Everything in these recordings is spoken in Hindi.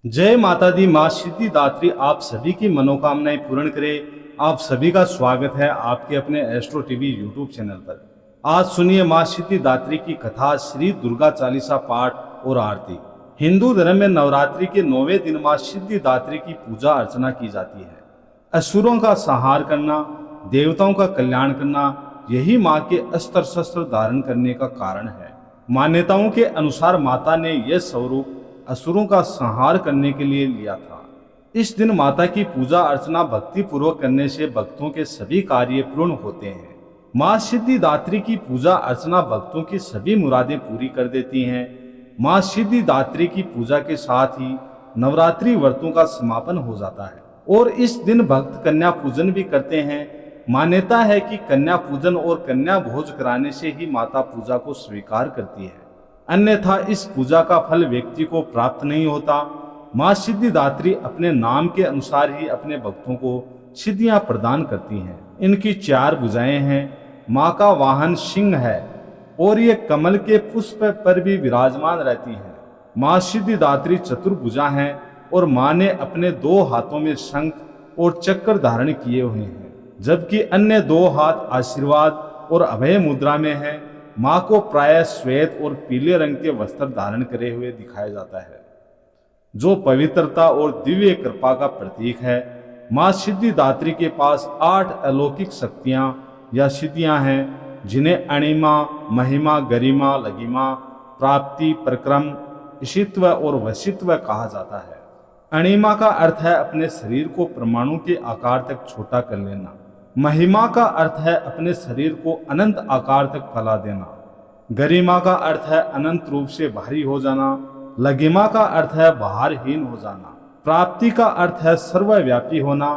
जय माता दी। माँ सिद्धिदात्री आप सभी की मनोकामनाएं पूर्ण करे। आप सभी का स्वागत है आपके अपने एस्ट्रो टीवी यूट्यूब चैनल पर। आज सुनिए माँ सिद्धिदात्री की कथा, श्री दुर्गा चालीसा पाठ और आरती। हिंदू धर्म में नवरात्रि के 9वें दिन माँ सिद्धिदात्री की पूजा अर्चना की जाती है। असुरों का संहार करना, देवताओं का कल्याण करना, यही माँ के अस्त्र शस्त्र धारण करने का कारण है। मान्यताओं के अनुसार माता ने यह स्वरूप असुरों का संहार करने के लिए लिया था। इस दिन माता की पूजा अर्चना भक्ति पूर्वक करने से भक्तों के सभी कार्य पूर्ण होते हैं। माँ सिद्धिदात्री की पूजा अर्चना भक्तों की सभी मुरादें पूरी कर देती हैं। माँ सिद्धिदात्री की पूजा के साथ ही नवरात्रि व्रतों का समापन हो जाता है और इस दिन भक्त कन्या पूजन भी करते हैं। मान्यता है कि कन्या पूजन और कन्या भोज कराने से ही माता पूजा को स्वीकार करती है, अन्यथा इस पूजा का फल व्यक्ति को प्राप्त नहीं होता। माँ सिद्धिदात्री अपने नाम के अनुसार ही अपने भक्तों को सिद्धियां प्रदान करती हैं। इनकी 4 भुजाएं हैं। माँ का वाहन सिंह है और ये कमल के पुष्प पर भी विराजमान रहती हैं। माँ सिद्धिदात्री चतुर्भुजा हैं और माँ ने अपने 2 हाथों में शंख और चक्र धारण किए हुए हैं, जबकि अन्य 2 हाथ आशीर्वाद और अभय मुद्रा में हैं। माँ को प्रायः श्वेत और पीले रंग के वस्त्र धारण करे हुए दिखाया जाता है, जो पवित्रता और दिव्य कृपा का प्रतीक है। माँ सिद्धिदात्री के पास 8 अलौकिक शक्तियाँ या सिद्धियाँ हैं, जिन्हें अणिमा, महिमा, गरिमा, लगिमा, प्राप्ति, प्रक्रम, ईशित्व और वशित्व कहा जाता है। अणिमा का अर्थ है अपने शरीर को परमाणु के आकार तक छोटा कर लेना। महिमा का अर्थ है अपने शरीर को अनंत आकार तक फैला देना। गरिमा का अर्थ है अनंत रूप से भारी हो जाना। लगिमा का अर्थ है भारहीन हो जाना। प्राप्ति का अर्थ है सर्वव्यापी होना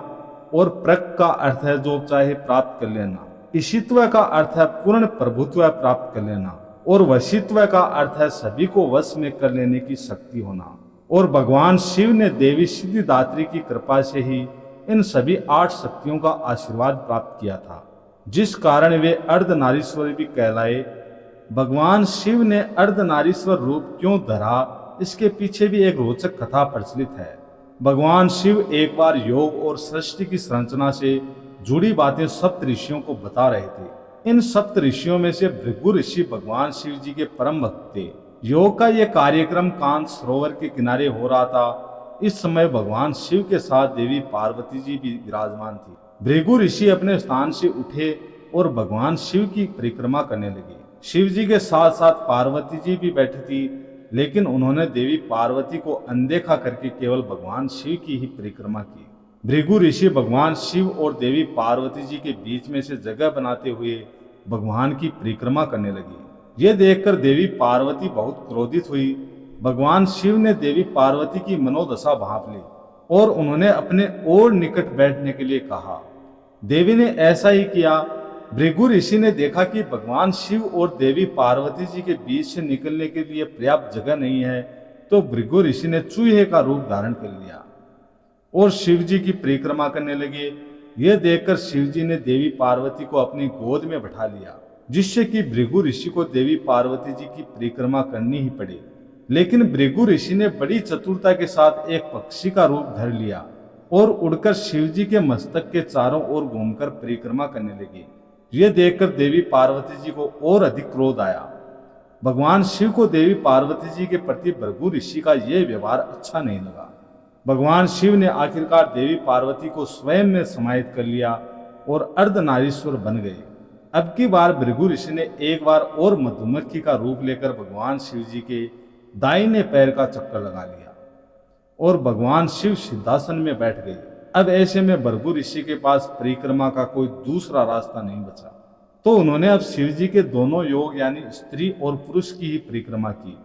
और प्रक का अर्थ है जो चाहे प्राप्त कर लेना। ईशित्व का अर्थ है पूर्ण प्रभुत्व प्राप्त कर लेना और वशित्व का अर्थ है सभी को वश में कर लेने की शक्ति होना। और भगवान शिव ने देवी सिद्धिदात्री की कृपा से ही इन सभी 8 शक्तियों का आशीर्वाद प्राप्त किया था, जिस कारण वे अर्धनारीश्वर भी कहलाए। भगवान शिव ने अर्धनारीश्वर रूप क्यों धरा, इसके पीछे भी एक रोचक कथा प्रचलित है। भगवान शिव एक बार योग और सृष्टि की संरचना से जुड़ी बातें सप्त ऋषियों को बता रहे थे। इन सप्त ऋषियों में से भृगु ऋषि भगवान शिव जी के परम भक्त थे। योग का यह कार्यक्रम कांत सरोवर के किनारे हो रहा था। इस समय भगवान शिव के साथ देवी पार्वती जी भी विराजमान थी। भृगु ऋषि अपने स्थान से उठे और भगवान शिव की परिक्रमा करने लगे। शिव जी के साथ साथ पार्वती जी भी बैठी थी, लेकिन उन्होंने देवी पार्वती को अनदेखा करके केवल भगवान शिव की ही परिक्रमा की। भृगु ऋषि भगवान शिव और देवी पार्वती जी के बीच में से जगह बनाते हुए भगवान की परिक्रमा करने लगे। ये देखकर देवी पार्वती बहुत क्रोधित हुई। भगवान शिव ने देवी पार्वती की मनोदशा भांप ली और उन्होंने अपने और निकट बैठने के लिए कहा। देवी ने ऐसा ही किया। भृगु ऋषि ने देखा कि भगवान शिव और देवी पार्वती जी के बीच से निकलने के लिए पर्याप्त जगह नहीं है, तो भृगु ऋषि ने चूहे का रूप धारण कर लिया और शिव जी की परिक्रमा करने लगे। यह देखकर शिव जी ने देवी पार्वती को अपनी गोद में बैठा लिया, जिससे कि भृगु ऋषि को देवी पार्वती जी की परिक्रमा करनी ही पड़े। लेकिन भृगु ऋषि ने बड़ी चतुरता के साथ एक पक्षी का रूप धर लिया और उड़कर शिव जी के मस्तक के चारों ओर घूमकर परिक्रमा करने लगे। यह देखकर देवी पार्वती जी को और अधिक क्रोध आया। भगवान शिव को देवी पार्वती जी के प्रति भृगु ऋषि का यह व्यवहार अच्छा नहीं लगा। भगवान शिव ने आखिरकार देवी पार्वती को स्वयं में समाहित कर लिया और अर्धनारीश्वर बन गए। अब की बार भृगु ऋषि ने एक बार और मधुमक्खी का रूप लेकर भगवान शिव जी के दाहिने पैर का चक्कर लगा लिया और भगवान शिव सिंहासन में बैठ गए। अब ऐसे में भृगु ऋषि के पास परिक्रमा का कोई दूसरा रास्ता नहीं बचा, तो उन्होंने अब शिव जी के दोनों योग यानी स्त्री और पुरुष की ही परिक्रमा की।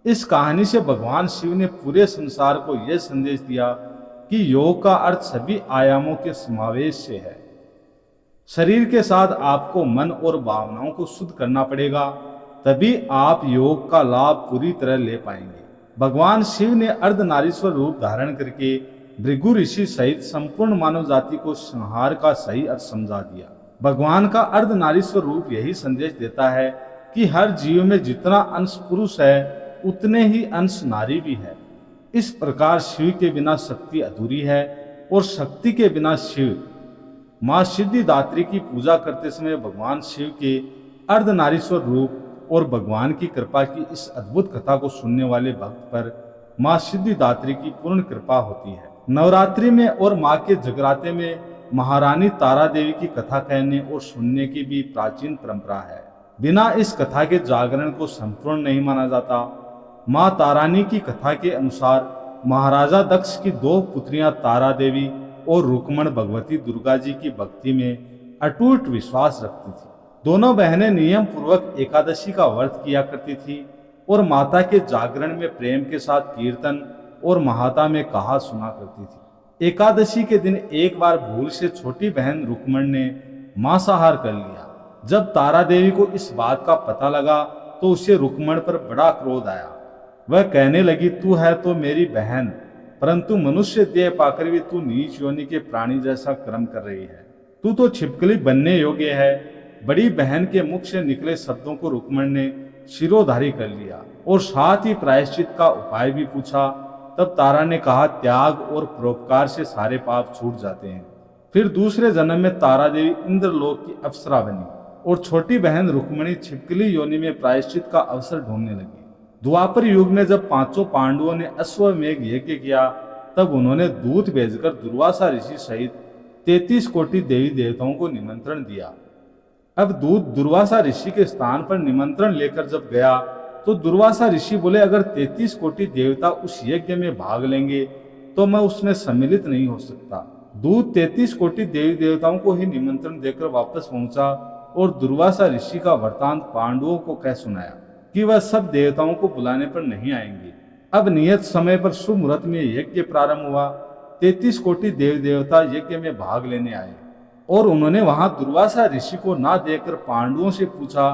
इस कहानी से भगवान शिव ने पूरे संसार को यह संदेश दिया कि योग का अर्थ सभी आयामों के समावेश से है। शरीर के साथ आपको मन और भावनाओं को शुद्ध करना पड़ेगा, तभी आप योग का लाभ पूरी तरह ले पाएंगे। भगवान शिव ने अर्धनारीश्वर रूप धारण करके भृगु ऋषि सहित संपूर्ण मानव जाति को संहार का सही अर्थ समझा दिया। भगवान का अर्धनारीश्वर रूप यही संदेश देता है कि हर जीव में जितना अंश पुरुष है उतने ही अंश नारी भी है। इस प्रकार शिव के बिना शक्ति अधूरी है और शक्ति के बिना शिव। माँ सिद्धिदात्री की पूजा करते समय भगवान शिव के अर्धनारीश्वर रूप और भगवान की कृपा की इस अद्भुत कथा को सुनने वाले भक्त पर माँ सिद्धिदात्री की पूर्ण कृपा होती है। नवरात्रि में और माँ के जगराते में महारानी तारा देवी की कथा कहने और सुनने की भी प्राचीन परंपरा है। बिना इस कथा के जागरण को संपूर्ण नहीं माना जाता। माँ तारानी की कथा के अनुसार महाराजा दक्ष की दो पुत्रियां तारा देवी और रुक्मण भगवती दुर्गा जी की भक्ति में अटूट विश्वास रखती थी। दोनों बहनें नियम पूर्वक एकादशी का व्रत किया करती थी और माता के जागरण में प्रेम के साथ कीर्तन और महाता में कहा सुना करती थी। एकादशी के दिन एक बार भूल से छोटी बहन रुक्मण ने मांसाहार कर लिया। जब तारा देवी को इस बात का पता लगा तो उसे रुक्मण पर बड़ा क्रोध आया। वह कहने लगी, तू है तो मेरी बहन, परंतु मनुष्य देह पाकर भी तू नीच योनि के प्राणी जैसा कर्म कर रही है। तू तो छिपकली बनने योग्य है। बड़ी बहन के मुख से निकले शब्दों को रुक्मण ने शिरोधारी कर लिया और साथ ही प्रायश्चित का उपाय भी पूछा। तब तारा ने कहा, त्याग और परोपकार से सारे पाप छूट जाते हैं। फिर दूसरे जन्म में तारा देवी इंद्रलोक की अप्सरा बनी और छोटी बहन रुक्मणी छिपकली योनि में प्रायश्चित का अवसर ढूंढने लगी। द्वापर युग में जब पांचों पांडवों ने अश्वमेघ यज्ञ किया तब उन्होंने दूत भेजकर दुर्वासा ऋषि सहित 33 कोटि देवी देवताओं को निमंत्रण दिया। अब दूत दुर्वासा ऋषि के स्थान पर निमंत्रण लेकर जब गया तो दुर्वासा ऋषि बोले, अगर 33 कोटि देवता उस यज्ञ में भाग लेंगे तो मैं उसमें सम्मिलित नहीं हो सकता। दूत 33 कोटि देवी देवताओं को ही निमंत्रण देकर वापस पहुंचा और दुर्वासा ऋषि का वृतांत पांडवों को कह सुनाया कि वह सब देवताओं को बुलाने पर नहीं आएंगे। अब नियत समय पर शुभ मुहूर्त में यज्ञ प्रारंभ हुआ। 33 कोटि देवी देवता यज्ञ में भाग लेने आए और उन्होंने वहां दुर्वासा ऋषि को ना देखकर पांडवों से पूछा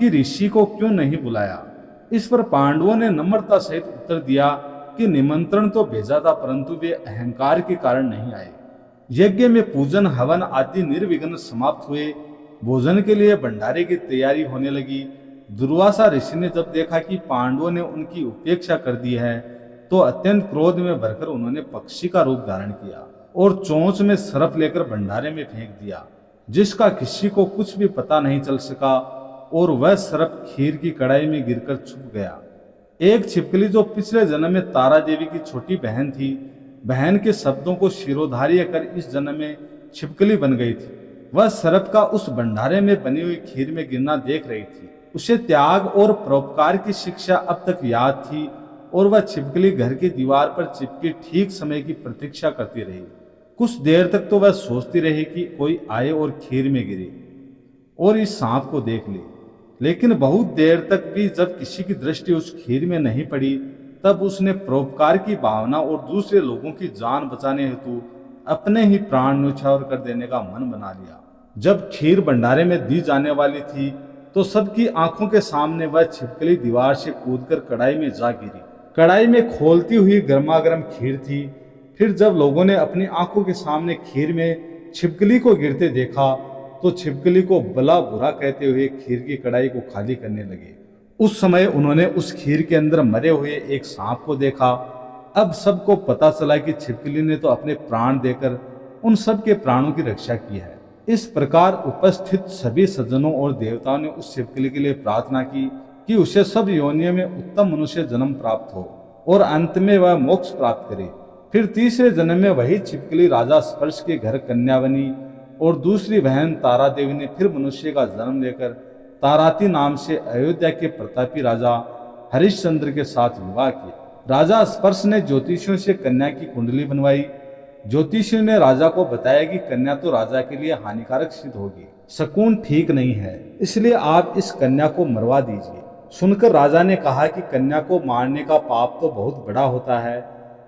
कि ऋषि को क्यों नहीं बुलाया। इस पर पांडवों ने नम्रता सहित उत्तर दिया कि निमंत्रण तो भेजा था, परंतु वे अहंकार के कारण नहीं आए। यज्ञ में पूजन हवन आदि निर्विघ्न समाप्त हुए। भोजन के लिए भंडारे की तैयारी होने लगी। दुर्वासा ऋषि ने जब देखा कि पांडवों ने उनकी उपेक्षा कर दी है तो अत्यंत क्रोध में भरकर उन्होंने पक्षी का रूप धारण किया और चोंच में सर्प लेकर भंडारे में फेंक दिया, जिसका किसी को कुछ भी पता नहीं चल सका और वह सर्प खीर की कढ़ाई में गिरकर छुप गया। एक छिपकली जो पिछले जन्म में तारा देवी की छोटी बहन थी, बहन के शब्दों को शिरोधार्य कर इस जन्म में छिपकली बन गई थी। वह सर्प का उस भंडारे में बनी हुई खीर में गिरना देख रही थी। उसे त्याग और परोपकार की शिक्षा अब तक याद थी और वह छिपकली घर की दीवार पर चिपकी ठीक समय की प्रतीक्षा करती रही। कुछ देर तक तो वह सोचती रही कि कोई आए और खीर में गिरे और इस सांप को देख ले, लेकिन बहुत देर तक भी जब किसी की दृष्टि उस खीर में नहीं पड़ी तब उसने परोपकार की भावना और दूसरे लोगों की जान बचाने हेतु अपने ही प्राण न्यौछावर कर देने का मन बना लिया। जब खीर भंडारे में दी जाने वाली थी तो सबकी आंखों के सामने वह छिपकली दीवार से कूदकर कढ़ाई में जा गिरी। कढ़ाई में खोलती हुई गर्मागर्म खीर थी। फिर जब लोगों ने अपनी आंखों के सामने खीर में छिपकली को गिरते देखा तो छिपकली को भला बुरा कहते हुए खीर की कढ़ाई को खाली करने लगे। उस समय उन्होंने उस खीर के अंदर मरे हुए एक सांप को देखा। अब सबको पता चला कि छिपकली ने तो अपने प्राण देकर उन सब के प्राणों की रक्षा की है। इस प्रकार उपस्थित सभी सज्जनों और देवताओं ने उस छिपकली के लिए प्रार्थना की कि उसे सब योनियों में उत्तम मनुष्य जन्म प्राप्त हो और अंत में वह मोक्ष प्राप्त करे। फिर तीसरे जन्म में वही छिपकली राजा स्पर्श के घर कन्या बनी और दूसरी बहन तारा देवी ने फिर मनुष्य का जन्म लेकर ताराती नाम से अयोध्या के प्रतापी राजा हरिश्चंद्र के साथ विवाह किया। राजा स्पर्श ने ज्योतिषियों से कन्या की कुंडली बनवाई। ज्योतिषियों ने राजा को बताया कि कन्या तो राजा के लिए हानिकारक सिद्ध होगी, शकुन ठीक नहीं है, इसलिए आप इस कन्या को मरवा दीजिए। सुनकर राजा ने कहा कि कन्या को मारने का पाप तो बहुत बड़ा होता है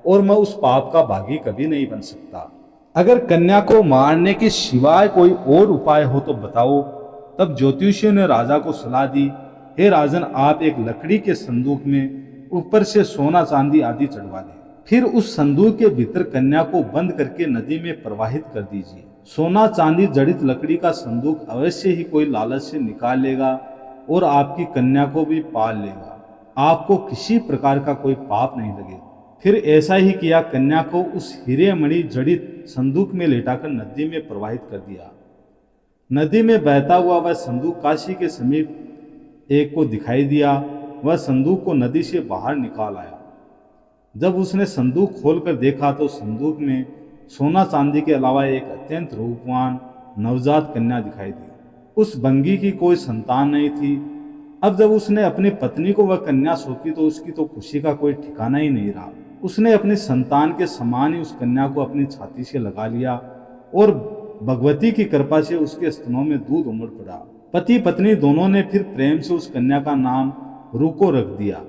और मैं उस पाप का भागी कभी नहीं बन सकता। अगर कन्या को मारने के सिवाय कोई और उपाय हो तो बताओ। तब ज्योतिषियों ने राजा को सलाह दी, हे राजन, आप एक लकड़ी के संदूक में ऊपर से सोना चांदी आदि चढ़वा दें। फिर उस संदूक के भीतर कन्या को बंद करके नदी में प्रवाहित कर दीजिए। सोना चांदी जड़ित लकड़ी का संदूक अवश्य ही कोई लालच से निकाल लेगा और आपकी कन्या को भी पाल लेगा। आपको किसी प्रकार का कोई पाप नहीं लगेगा। फिर ऐसा ही किया, कन्या को उस हीरे मणि जड़ित संदूक में लेटाकर नदी में प्रवाहित कर दिया। नदी में बहता हुआ वह संदूक काशी के समीप एक को दिखाई दिया। वह संदूक को नदी से बाहर निकाल आया। जब उसने संदूक खोलकर देखा तो संदूक में सोना चांदी के अलावा एक अत्यंत रूपवान नवजात कन्या दिखाई दी। उस बंगी की कोई संतान नहीं थी। अब जब उसने अपनी पत्नी को वह कन्या सौंपी तो उसकी तो खुशी का कोई ठिकाना ही नहीं रहा। उसने अपनी संतान के समान ही उस कन्या को अपनी छाती से लगा लिया और भगवती की कृपा से उसके स्तनों में दूध उमड़ पड़ा। पति पत्नी दोनों ने फिर प्रेम से उस कन्या का नाम रूको रख दिया।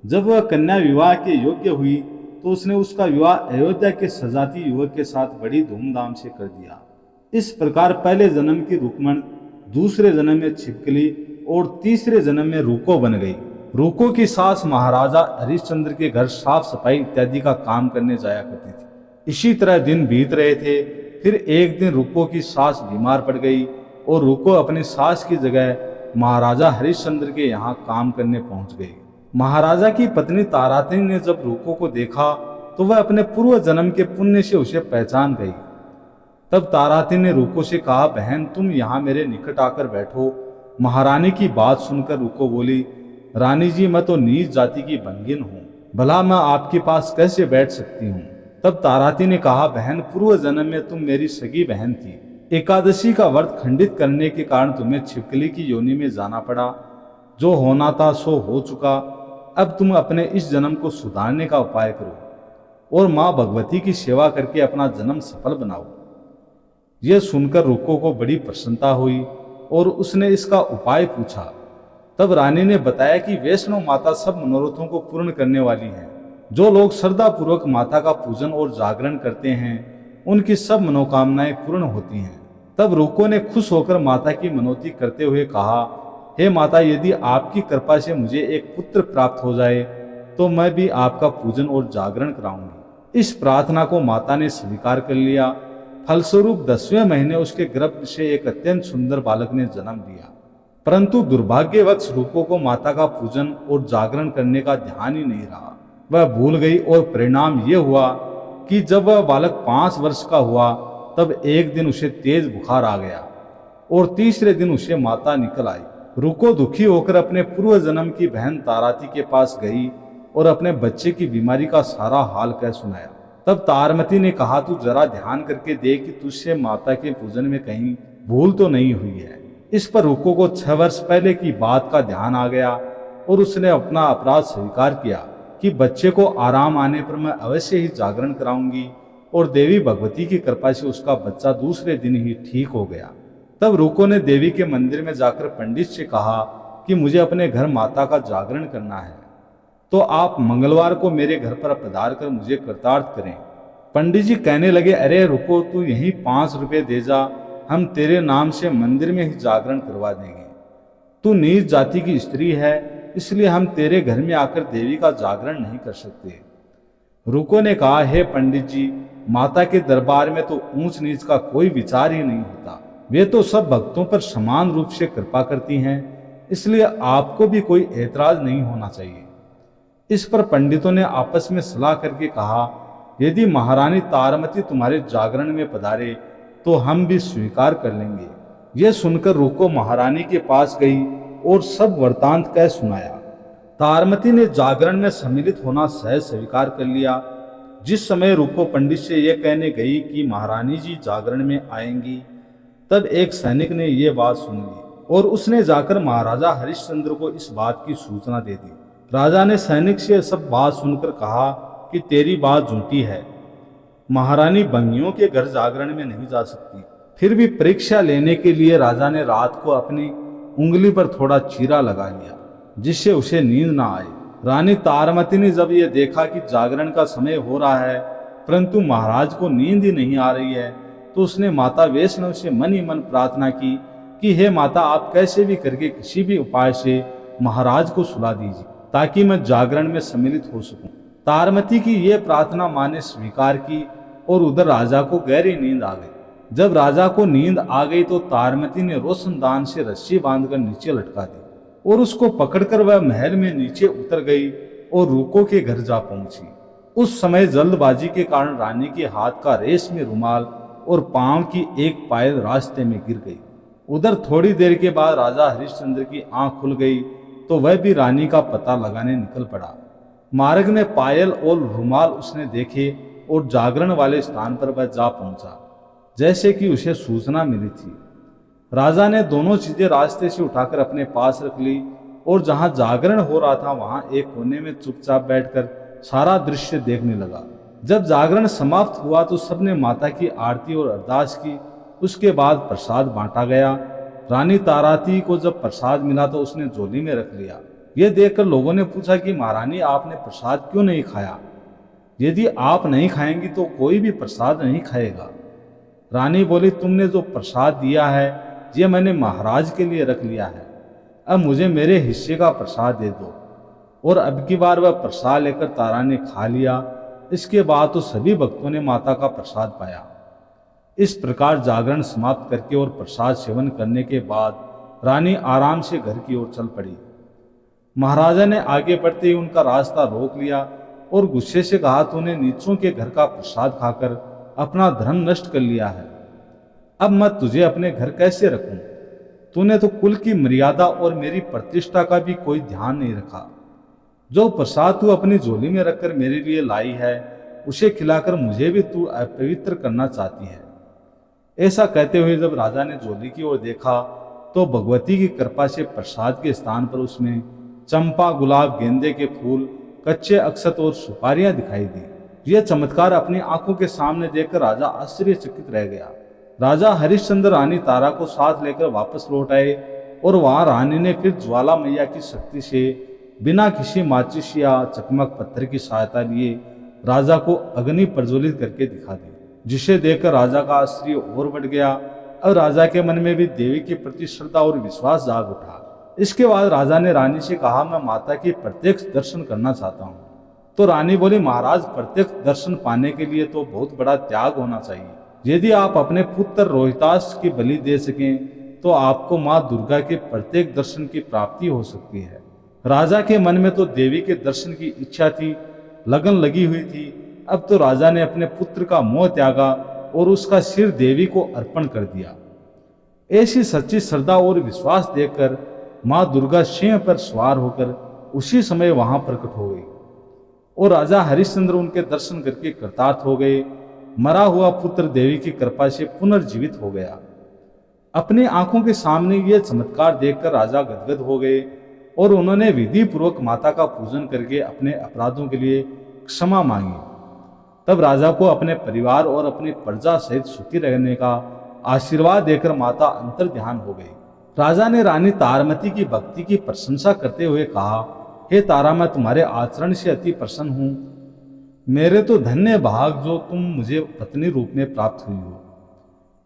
जब वह कन्या विवाह के योग्य हुई तो उसने उसका विवाह अयोध्या के सजाती युवक के साथ बड़ी धूमधाम से कर दिया। इस प्रकार पहले जन्म की रुक्मण, दूसरे जन्म में छिपकली और तीसरे जन्म में रूको बन गई। रूको की सास महाराजा हरिश्चंद्र के घर साफ सफाई इत्यादि का काम करने जाया करती थी। इसी तरह दिन बीत रहे थे। फिर एक दिन रूको की सास बीमार पड़ गई और रूको अपनी सास की जगह महाराजा हरिश्चंद्र के यहाँ काम करने पहुंच गई। महाराजा की पत्नी तारातिनी ने जब रूको को देखा तो वह अपने पूर्व जन्म के पुण्य से उसे पहचान गई। तब तारातिनी ने रूको से कहा, बहन तुम यहाँ मेरे निकट आकर बैठो। महारानी की बात सुनकर रूको बोली, रानी जी मैं तो नीच जाति की बंगिन हूँ, भला मैं आपके पास कैसे बैठ सकती हूँ। तब तारातिनी ने कहा, बहन पूर्व जन्म में तुम मेरी सगी बहन थी। एकादशी का व्रत खंडित करने के कारण तुम्हें छिपकली की योनि में जाना पड़ा। जो होना था सो हो चुका। अब तुम अपने इस जन्म को सुधारने का उपाय करो और माँ भगवती की सेवा करके अपना जन्म सफल बनाओ। यह सुनकर रूको को बड़ी प्रसन्नता हुई और उसने इसका उपाय पूछा। तब रानी ने बताया कि वैष्णव माता सब मनोरथों को पूर्ण करने वाली है। जो लोग श्रद्धा पूर्वक माता का पूजन और जागरण करते हैं उनकी सब मनोकामनाएं पूर्ण होती हैं। तब रूको ने खुश होकर माता की मनोती करते हुए कहा, हे माता, यदि आपकी कृपा से मुझे एक पुत्र प्राप्त हो जाए तो मैं भी आपका पूजन और जागरण कराऊंगी। इस प्रार्थना को माता ने स्वीकार कर लिया। फलस्वरूप 10वें महीने उसके गर्भ से एक अत्यंत सुंदर बालक ने जन्म दिया। परंतु दुर्भाग्यवश रूको को माता का पूजन और जागरण करने का ध्यान ही नहीं रहा। वह भूल गई और परिणाम यह हुआ कि जब वह बालक 5 वर्ष का हुआ तब एक दिन उसे तेज बुखार आ गया और तीसरे दिन उसे माता निकल आई। रूको दुखी होकर अपने पूर्व जन्म की बहन ताराती के पास गई और अपने बच्चे की बीमारी का सारा हाल कह सुनाया। तब तारमती ने कहा, तू जरा ध्यान करके देख कि तुझसे माता के पूजन में कहीं भूल तो नहीं हुई है। इस पर रूको को 6 वर्ष पहले की बात का ध्यान आ गया और उसने अपना अपराध स्वीकार किया कि बच्चे को आराम आने पर मैं अवश्य ही जागरण कराऊंगी और देवी भगवती की कृपा से उसका बच्चा दूसरे दिन ही ठीक हो गया। तब रूको ने देवी के मंदिर में जाकर पंडित से कहा कि मुझे अपने घर माता का जागरण करना है, तो आप मंगलवार को मेरे घर पर पधार कर मुझे कृतार्थ करें। पंडित जी कहने लगे, अरे रुको, तू यही 5 रुपए दे जा, हम तेरे नाम से मंदिर में ही जागरण करवा देंगे। तू नीच जाति की स्त्री है, इसलिए हम तेरे घर में आकर देवी का जागरण नहीं कर सकते। रुको ने कहा, हे पंडित जी, माता के दरबार में तो ऊंच नीच का कोई विचार ही नहीं होता। वे तो सब भक्तों पर समान रूप से कृपा करती हैं, इसलिए आपको भी कोई ऐतराज नहीं होना चाहिए। इस पर पंडितों ने आपस में सलाह करके कहा, यदि महारानी तारामती तुम्हारे जागरण में पधारे तो हम भी स्वीकार कर लेंगे। यह सुनकर रुको महारानी के पास गई और सब वृतांत कह सुनाया। तारामती ने जागरण में सम्मिलित होना सहज स्वीकार कर लिया। जिस समय रुको पंडित से यह कहने गई कि महारानी जी जागरण में आएंगी, तब एक सैनिक ने यह बात सुन ली और उसने जाकर महाराजा हरिश्चंद्र को इस बात की सूचना दे दी। राजा ने सैनिक से सब बात सुनकर कहा कि तेरी बात झूठी है, महारानी बंगियों के घर जागरण में नहीं जा सकती। फिर भी परीक्षा लेने के लिए राजा ने रात को अपनी उंगली पर थोड़ा चीरा लगा लिया, जिससे उसे नींद ना आए। रानी तारामती ने जब यह देखा कि जागरण का समय हो रहा है परंतु महाराज को नींद ही नहीं आ रही है, तो उसने माता वैष्णव से मन ही मन प्रार्थना की कि हे माता, आप कैसे भी करके किसी भी उपाय से महाराज को सुला दीजिए ताकि मैं जागरण में सम्मिलित हो सकूं। तारामती की यह प्रार्थना माँ ने स्वीकार की और उधर राजा को गहरी नींद आ गई। जब राजा को नींद आ गई तो तारामती ने रोशनदान से रस्सी बांधकर नीचे लटका दी और उसको पकड़कर वह महल में नीचे उतर गई और रुको के घर जा पहुंची। उस समय जल्दबाजी के कारण रानी के हाथ का रेशमी रुमाल और पांव की एक पायल रास्ते में गिर गई। उधर थोड़ी देर के बाद राजा हरिश्चंद्र की आंख खुल गई तो वह भी रानी का पता लगाने निकल पड़ा। मार्ग में पायल और रुमाल उसने देखे और जागरण वाले स्थान पर वह जा पहुंचा जैसे कि उसे सूचना मिली थी। राजा ने दोनों चीजें रास्ते से उठाकर अपने पास रख ली और जहां जागरण हो रहा था वहां एक कोने में चुपचाप बैठकर सारा दृश्य देखने लगा। जब जागरण समाप्त हुआ तो सबने माता की आरती और अरदास की। उसके बाद प्रसाद बांटा गया। रानी ताराती को जब प्रसाद मिला तो उसने झोली में रख लिया। यह देखकर लोगों ने पूछा कि महारानी, आपने प्रसाद क्यों नहीं खाया? यदि आप नहीं खाएंगी तो कोई भी प्रसाद नहीं खाएगा। रानी बोली, तुमने जो प्रसाद दिया है ये मैंने महाराज के लिए रख लिया है, अब मुझे मेरे हिस्से का प्रसाद दे दो। और अब की बार वह प्रसाद लेकर तारा ने खा लिया। इसके बाद तो सभी भक्तों ने माता का प्रसाद पाया। इस प्रकार जागरण समाप्त करके और प्रसाद सेवन करने के बाद रानी आराम से घर की ओर चल पड़ी। महाराजा ने आगे बढ़ते ही उनका रास्ता रोक लिया और गुस्से से कहा, तूने नीचों के घर का प्रसाद खाकर अपना धर्म नष्ट कर लिया है, अब मैं तुझे अपने घर कैसे रखूं? तूने तो कुल की मर्यादा और मेरी प्रतिष्ठा का भी कोई ध्यान नहीं रखा। जो प्रसाद तू अपनी झोली में रखकर मेरे लिए लाई है उसे खिलाकर मुझे भी तू अपवित्र करना चाहती है। ऐसा कहते हुए जब राजा ने झोली की ओर देखा तो भगवती की कृपा से प्रसाद के स्थान पर उसमें चंपा, गुलाब, गेंदे के फूल, कच्चे अक्षत और सुपारियां दिखाई दी। यह चमत्कार अपनी आंखों के सामने देखकर राजा आश्चर्यचकित रह गया। राजा हरिश्चंद्र रानी तारा को साथ लेकर वापस लौट आए और वहां रानी ने फिर ज्वाला मैया की शक्ति से बिना किसी माचिस या चकमक पत्थर की सहायता लिए राजा को अग्नि प्रज्वलित करके दिखा दी, जिसे देखकर राजा का आश्चर्य और बढ़ गया। अब राजा के मन में भी देवी के प्रति श्रद्धा और विश्वास जाग उठा। इसके बाद राजा ने रानी से कहा, मैं माता के प्रत्यक्ष दर्शन करना चाहता हूँ। तो रानी बोली, महाराज, प्रत्यक्ष दर्शन पाने के लिए तो बहुत बड़ा त्याग होना चाहिए। यदि आप अपने पुत्र रोहितास की बलि दे सकें तो आपको माँ दुर्गा के प्रत्येक दर्शन की प्राप्ति हो सकती है। राजा के मन में तो देवी के दर्शन की इच्छा थी, लगन लगी हुई थी। अब तो राजा ने अपने पुत्र का मोह त्यागा और उसका सिर देवी को अर्पण कर दिया। ऐसी सच्ची श्रद्धा और विश्वास देखकर माँ दुर्गा सिंह पर सवार होकर उसी समय वहां प्रकट हो गई और राजा हरिश्चंद्र उनके दर्शन करके कृतार्थ हो गए। मरा हुआ पुत्र देवी की कृपा से पुनर्जीवित हो गया। अपनी आंखों के सामने यह चमत्कार देखकर राजा गदगद हो गए और उन्होंने विधि पूर्वक माता का पूजन करके अपने अपराधों के लिए क्षमा मांगी। तब राजा को अपने परिवार और अपनी प्रजा सहित सुखी रहने का आशीर्वाद देकर माता अंतर ध्यान हो गई। राजा ने रानी तारामती की भक्ति की प्रशंसा करते हुए कहा, हे तारा, मैं तुम्हारे आचरण से अति प्रसन्न हूँ। मेरे तो धन्य भाग जो तुम मुझे पत्नी रूप में प्राप्त हुई हो।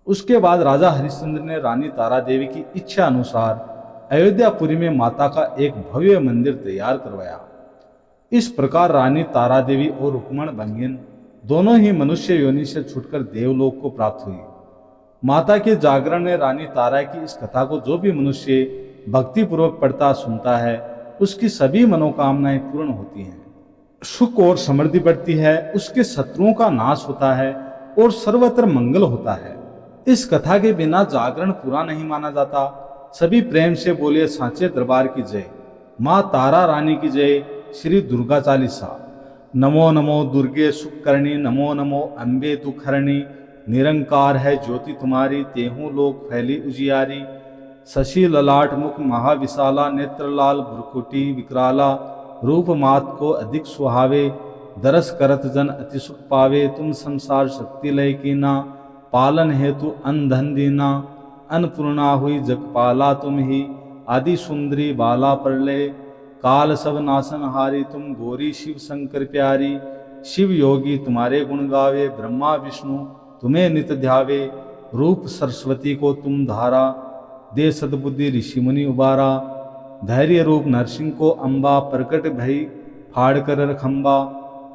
उसके बाद राजा हरिश्चंद्र ने रानी तारा देवी की इच्छा अनुसार अयोध्यापुरी में माता का एक भव्य मंदिर तैयार करवाया। इस प्रकार रानी तारा देवी और रुक्मण भंगिन दोनों ही मनुष्य योनि से छूटकर देवलोक को प्राप्त हुई। माता के जागरण में रानी तारा की इस कथा को जो भी मनुष्य भक्ति पूर्वक पढ़ता सुनता है उसकी सभी मनोकामनाएं पूर्ण होती हैं, सुख और समृद्धि बढ़ती है, उसके शत्रुओं का नाश होता है और सर्वत्र मंगल होता है। इस कथा के बिना जागरण पूरा नहीं माना जाता। सभी प्रेम से बोलिए, सांचे दरबार की जय, माँ तारा रानी की जय। श्री दुर्गा चालीसा। नमो नमो दुर्गे सुखकर्णी, नमो नमो अम्बे तु खरणी। निरंकार है ज्योति तुम्हारी, तेहू लोक फैली उजियारी। शशि ललाट मुख महाविशाला, नेत्र लाल भ्रुकुटी विकराला। रूप मात को अधिक सुहावे, दरस करत जन अति सुख पावे। तुम संसार शक्ति लय कीना, पालन हेतु अन धन दीना। अन्नपूर्णा हुई जगपाला तुम ही, आदि सुंदरी बाला प्रलय। काल सब नासन हारी, तुम गौरी शिव शंकर प्यारी। शिव योगी तुम्हारे गुण गावे, ब्रह्मा विष्णु तुम्हें नित ध्यावे। रूप सरस्वती को तुम धारा, दे सद्बुद्धि ऋषि मुनि उबारा। धैर्य रूप नरसिंह को अम्बा, प्रकट भई फाड़ कर रखम्बा।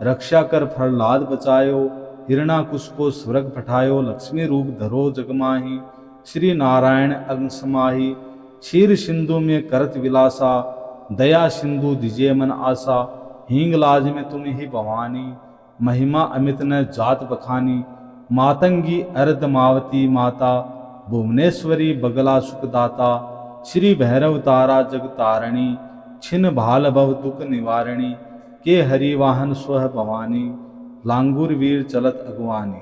रक्षा कर प्रहलाद बचायो, हिरणाकुश को स्वर्ग पठायो। लक्ष्मी रूप धरो जगमाही, श्री नारायण अग्नि समाही। क्षीर सिंधु में करत विलासा, दया सिंधु दिजे मन आशा। हींगलाज में तुम ही भवानी, महिमा अमित न जात बखानी। मातंगी अर्धमावती माता, भुवनेश्वरी बगला सुखदाता। श्री भैरव तारा जग तारणी, छिन भाल भव दुख निवारणी। के हरि वाहन स्वह भवानी, लांगुर वीर चलत अगवानी।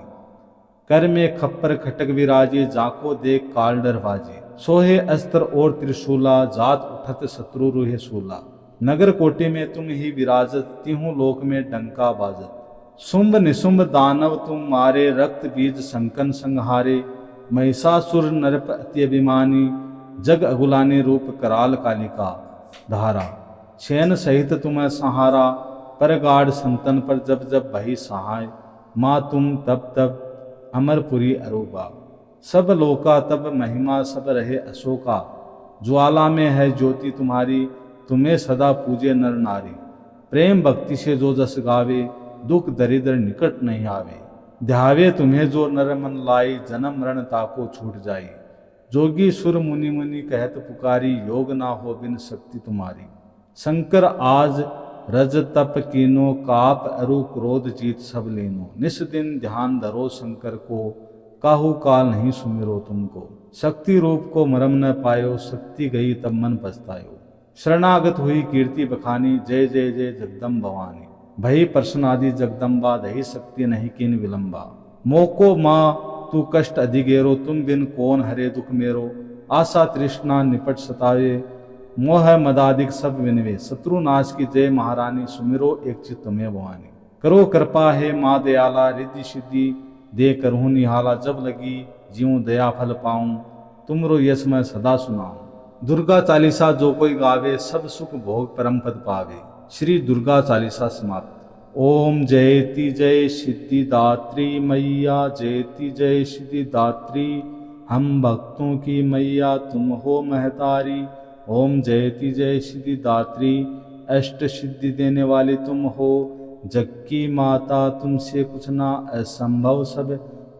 कर में खप्पर खटक विराजे, जाको देख काल डर भाजे। सोहे अस्त्र और त्रिशूला, जात उठत शत्रु रुहे शूला। नगर कोटे में तुम ही विराजत, तिहु लोक में डंका बाजत। शुंभ निशुंभ दानव तुम मारे, रक्त बीज संकन संहारे। महिषासुर नरप अति अभिमानी, जग अगुलाने रूप कराल कालिका धारा। शयन सहित तुम्हें सहारा, पर गाढ़ संतन पर जब जब भई सहाय। माँ तुम तब तब अमरपुरी अरूपा। सब लोका तब महिमा सब रहे अशोका। ज्वाला में है ज्योति तुम्हारी, तुम्हें सदा पूजे नर नारी। प्रेम भक्ति से जो जस गावे, दुख दरिद्र निकट नहीं आवे। ध्यावे तुम्हें जो नर मन लाई, जन्म मरण ताको छूट जाई। जोगी सुर मुनि मुनि कहत पुकारी, योग ना हो बिन शक्ति तुम्हारी। शंकर आज रज तप कीनो, काप अरु क्रोध जीत सब लेनो। निस दिन ध्यान धरो शंकर को, काहू काल नहीं सुमिरो तुमको। शक्ति रूप को मरम न पायो, शक्ति गई तब मन पछतायो। शरणागत हुई कीर्ति बखानी, जय जय जय जगदम भवानी। भई प्रश्न आदि जगदम्बा, दही शक्ति नहीं किन विलंबा। मोको माँ तू कष्ट अधिगेरो, तुम बिन कौन हरे दुख मेरो। आशा तृष्णा निपट सतावे, मोह मदादिक सब विनवे। शत्रु नाश की जय महारानी, सुमिरो एक चित्त में भवानी। करो कृपा है माँ दयाला, रिद्धि सिद्धि दे करहूँ निहाला। जब लगी जीऊँ दया फल पाऊँ, तुमरो यश मैं सदा सुनाऊँ। दुर्गा चालीसा जो कोई गावे, सब सुख भोग परम पद पावे। श्री दुर्गा चालीसा समाप्त। ओम जयति जय सिद्धिदात्री मैया, जयति जय सिद्धिदात्री। हम भक्तों की मैया तुम हो महतारी। ओम जयति जय सिद्धिदात्री, अष्ट सिद्धि देने वाली तुम हो। जग की माता तुमसे कुछ ना असंभव, सब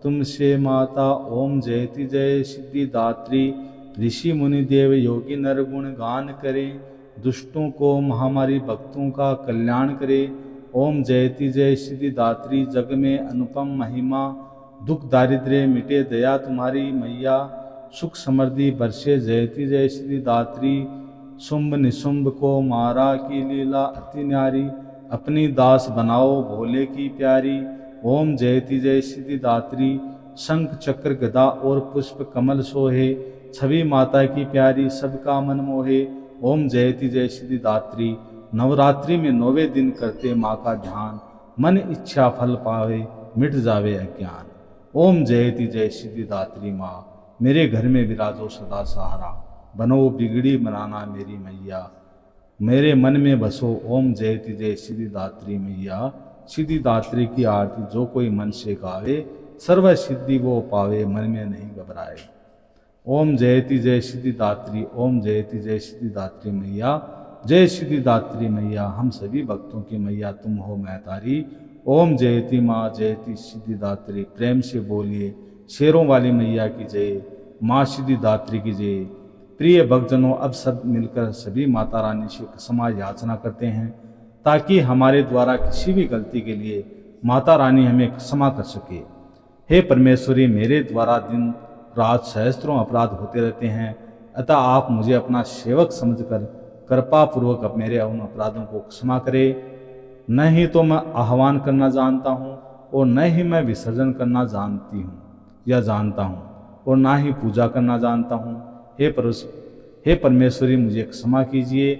तुमसे माता। ओम जयति जय सिद्धिदात्री, ऋषि मुनि देव योगी नर गुण गान करें। दुष्टों को महामारी भक्तों का कल्याण करे। ओम जयति जय सिद्धिदात्री, जग में अनुपम महिमा। दुख दारिद्र्य मिटे दया तुम्हारी मैया, सुख समृद्धि बरसे जयति जय सिद्धिदात्री। शुंभ निशुंभ को मारा की लीला अति न्यारी, अपनी दास बनाओ भोले की प्यारी। ओम जयति जय सिद्धिदात्री, शंख चक्र गदा और पुष्प कमल सोहे। छवि माता की प्यारी, सबका मन मोहे। ओम जयति जय सिद्धिदात्री, नवरात्रि में 9वें दिन करते माँ का ध्यान। मन इच्छा फल पावे, मिट जावे अज्ञान। ओम जयति जय सिद्धिदात्री माँ, मेरे घर में विराजो सदा सहारा। बनो बिगड़ी बनाना मेरी मैया, मेरे मन में बसो। ओम जयति जय सिद्धिदात्री मैया, सिद्धिदात्री की आरती जो कोई मन से गावे। सर्व सिद्धि वो पावे, मन में नहीं घबराए। ओम जयति जय सिद्धिदात्री, ओम जयति जय सिद्धिदात्री मैया, जय सिद्धिदात्री मैया। हम सभी भक्तों की मैया तुम हो महतारी। ओम जयति माँ जयति सिद्धिदात्री, प्रेम से बोलिए शेरों वाली मैया की जय, माँ सिद्धिदात्री की जय। प्रिय भक्तजनों, अब सब मिलकर सभी माता रानी से क्षमा याचना करते हैं, ताकि हमारे द्वारा किसी भी गलती के लिए माता रानी हमें क्षमा कर सके। हे परमेश्वरी, मेरे द्वारा दिन रात सहस्त्रों अपराध होते रहते हैं, अतः आप मुझे अपना सेवक समझकर कृपा पूर्वक मेरे उन अपराधों को क्षमा करें। न ही तो मैं आह्वान करना जानता हूँ, और न ही मैं विसर्जन करना जानती हूँ या जानता हूँ, और ना ही पूजा करना जानता हूँ। हे परमेश्वरी, मुझे क्षमा कीजिए।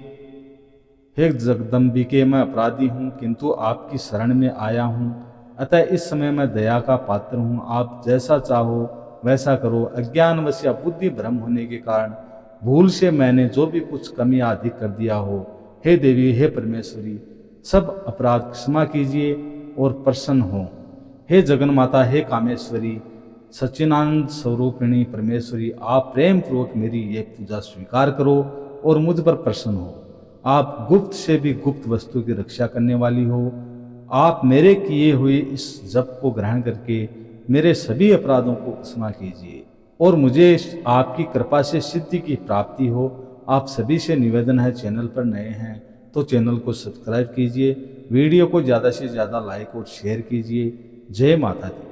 हे जगदम्बिके, मैं अपराधी हूँ, किंतु आपकी शरण में आया हूँ, अतः इस समय मैं दया का पात्र हूँ। आप जैसा चाहो वैसा करो। अज्ञानवश या बुद्धि भ्रम होने के कारण भूल से मैंने जो भी कुछ कमी अधिक कर दिया हो, हे देवी, हे परमेश्वरी, सब अपराध क्षमा कीजिए और प्रसन्न हो। हे जगन्माता, हे कामेश्वरी, सच्चिदानंद स्वरूपिणी परमेश्वरी, आप प्रेम पूर्वक मेरी ये पूजा स्वीकार करो और मुझ पर प्रसन्न हो। आप गुप्त से भी गुप्त वस्तु की रक्षा करने वाली हो। आप मेरे किए हुए इस जप को ग्रहण करके मेरे सभी अपराधों को क्षमा कीजिए और मुझे आपकी कृपा से सिद्धि की प्राप्ति हो। आप सभी से निवेदन है, चैनल पर नए हैं तो चैनल को सब्सक्राइब कीजिए, वीडियो को ज़्यादा से ज़्यादा लाइक और शेयर कीजिए। जय माता दी।